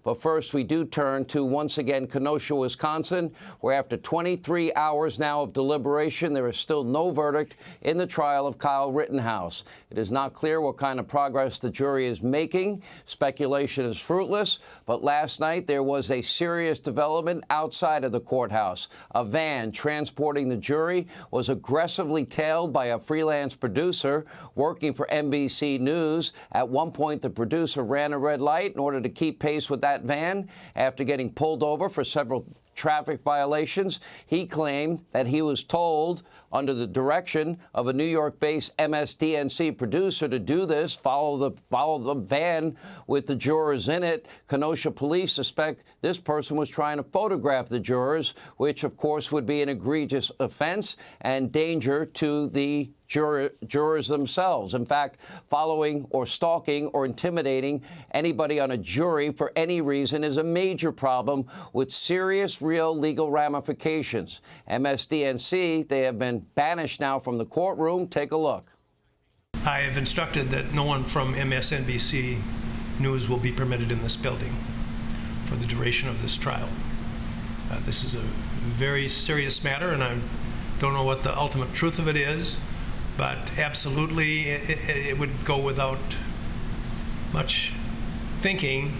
But first, we do turn to, once again, Kenosha, Wisconsin, where after 23 hours now of deliberation, there is still no verdict in the trial of Kyle Rittenhouse. It is not clear what kind of progress the jury is making. Speculation is fruitless, but last night there was a serious development outside of the courthouse. A van transporting the jury was aggressively tailed by a freelance producer working for NBC News. At one point, the producer ran a red light in order to keep pace with that van. After getting pulled over for several traffic violations, he claimed that he was told under the direction of a New York-based MSDNC producer to do this, follow the van with the jurors in it. Kenosha police suspect this person was trying to photograph the jurors, which of course would be an egregious offense and danger to the jurors themselves. In fact, following or stalking or intimidating anybody on a jury for any reason is a major problem with serious, real legal ramifications. MSDNC, they have been banished now from the courtroom. Take a look. I have instructed that no one from MSNBC News will be permitted in this building for the duration of this trial. This is a very serious matter, and I don't know what the ultimate truth of it is. But absolutely, it would go without much thinking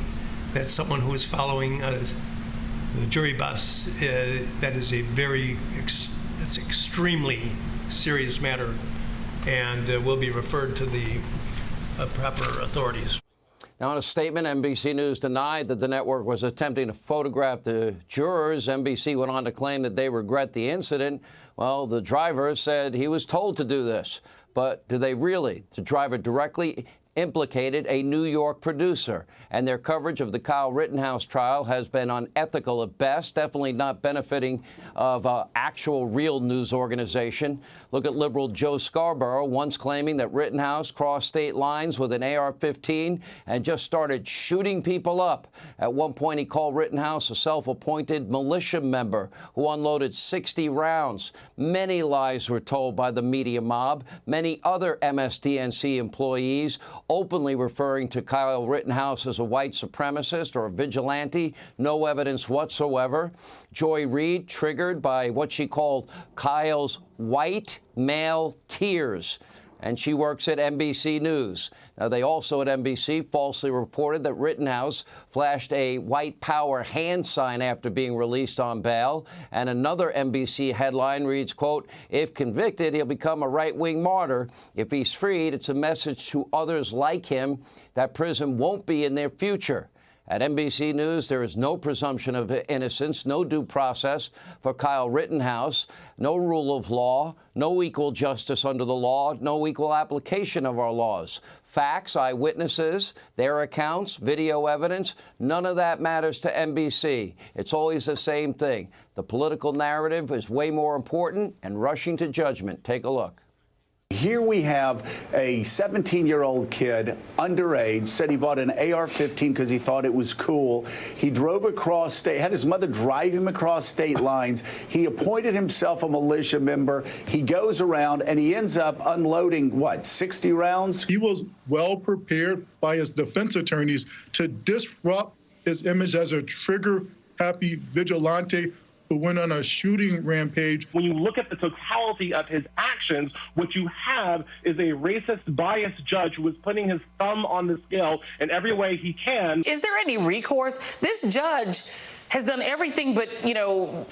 that someone who is following the jury bus, that is it's extremely serious matter, and will be referred to the proper authorities. Now, in a statement, NBC News denied that the network was attempting to photograph the jurors. NBC went on to claim that they regret the incident. Well, the driver said he was told to do this. But do they really? The driver directly implicated a New York producer, and their coverage of the Kyle Rittenhouse trial has been unethical at best, definitely not benefiting of actual real news organization. Look at liberal Joe Scarborough, once claiming that Rittenhouse crossed state lines with an AR-15 and just started shooting people up. At one point, he called Rittenhouse a self-appointed militia member who unloaded 60 rounds. Many lies were told by the media mob. Many other MSDNC employees openly referring to Kyle Rittenhouse as a white supremacist or a vigilante. No evidence whatsoever. Joy Reid triggered by what she called Kyle's white male tears. And she works at NBC News. Now, they also at NBC falsely reported that Rittenhouse flashed a white power hand sign after being released on bail. And another NBC headline reads, quote, "If convicted, he'll become a right-wing martyr. If he's freed, it's a message to others like him that prison won't be in their future." At NBC News, there is no presumption of innocence, no due process for Kyle Rittenhouse, no rule of law, no equal justice under the law, no equal application of our laws. Facts, eyewitnesses, their accounts, video evidence, none of that matters to NBC. It's always the same thing. The political narrative is way more important, and rushing to judgment. Take a look. Here we have a 17-year-old kid, underage, said he bought an AR-15 because he thought it was cool. He drove across state, had his mother drive him across state lines. He appointed himself a militia member. He goes around and he ends up unloading, what, 60 rounds? He was well prepared by his defense attorneys to disrupt his image as a trigger-happy vigilante who went on a shooting rampage. When you look at the totality of his actions, what you have is a racist, biased judge who is putting his thumb on the scale in every way he can. Is there any recourse? This judge has done everything but,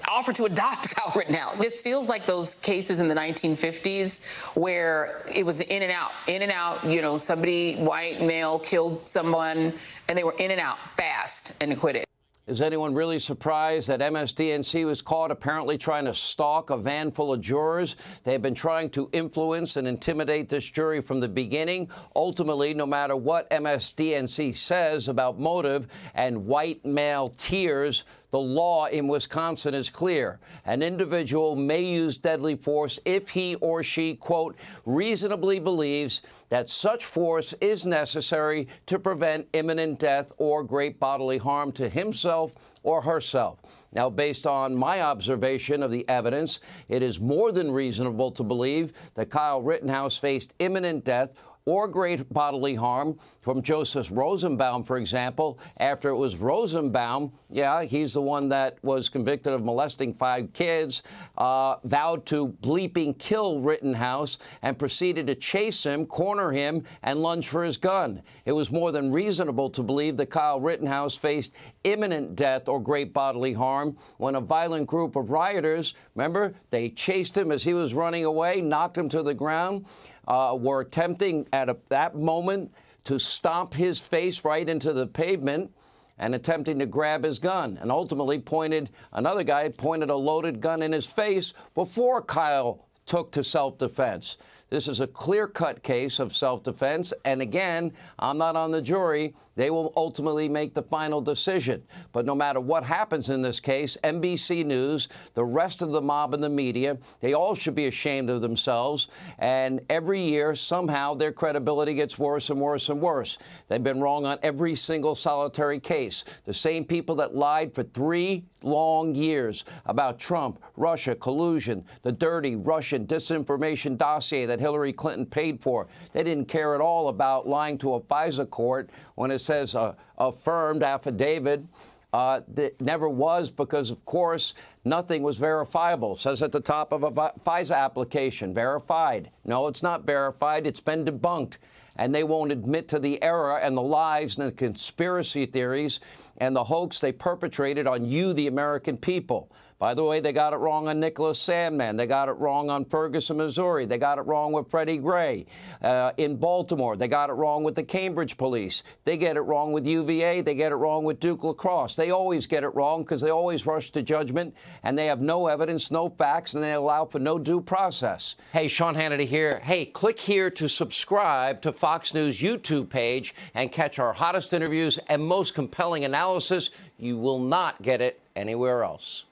offer to adopt Kyle Rittenhouse. This feels like those cases in the 1950s where it was in and out, somebody, white male, killed someone, and they were in and out fast and acquitted. Is anyone really surprised that MSDNC was caught apparently trying to stalk a van full of jurors? They have been trying to influence and intimidate this jury from the beginning. Ultimately, no matter what MSDNC says about motive and white male tears, the law in Wisconsin is clear. An individual may use deadly force if he or she, quote, reasonably believes that such force is necessary to prevent imminent death or great bodily harm to himself or herself. Now, based on my observation of the evidence, it is more than reasonable to believe that Kyle Rittenhouse faced imminent death or great bodily harm from Joseph Rosenbaum, for example, after it was Rosenbaum, yeah, he's the one that was convicted of molesting 5 kids, vowed to bleeping kill Rittenhouse and proceeded to chase him, corner him, and lunge for his gun. It was more than reasonable to believe that Kyle Rittenhouse faced imminent death or great bodily harm when a violent group of rioters, remember, they chased him as he was running away, knocked him to the ground, were attempting at that moment to stomp his face right into the pavement and attempting to grab his gun, and ultimately another guy had pointed a loaded gun in his face before Kyle took to self-defense. This is a clear-cut case of self-defense, and again, I'm not on the jury. They will ultimately make the final decision. But no matter what happens in this case, NBC News, the rest of the mob and the media, they all should be ashamed of themselves, and every year, somehow, their credibility gets worse and worse and worse. They've been wrong on every single solitary case. The same people that lied for 3 long years about Trump, Russia, collusion, the dirty Russian disinformation dossier that Hillary Clinton paid for. They didn't care at all about lying to a FISA court when it says affirmed affidavit. That never was because, of course, nothing was verifiable. It says at the top of a FISA application, verified. No, it's not verified. It's been debunked. And they won't admit to the error and the lies and the conspiracy theories and the hoax they perpetrated on you, the American people. By the way, they got it wrong on Nicholas Sandmann. They got it wrong on Ferguson, Missouri. They got it wrong with Freddie Gray. In Baltimore, they got it wrong with the Cambridge police. They get it wrong with UVA. They get it wrong with Duke Lacrosse. They always get it wrong because they always rush to judgment, and they have no evidence, no facts, and they allow for no due process. Hey, Sean Hannity here. Hey, click here to subscribe to Fox News YouTube page and catch our hottest interviews and most compelling analysis. You will not get it anywhere else.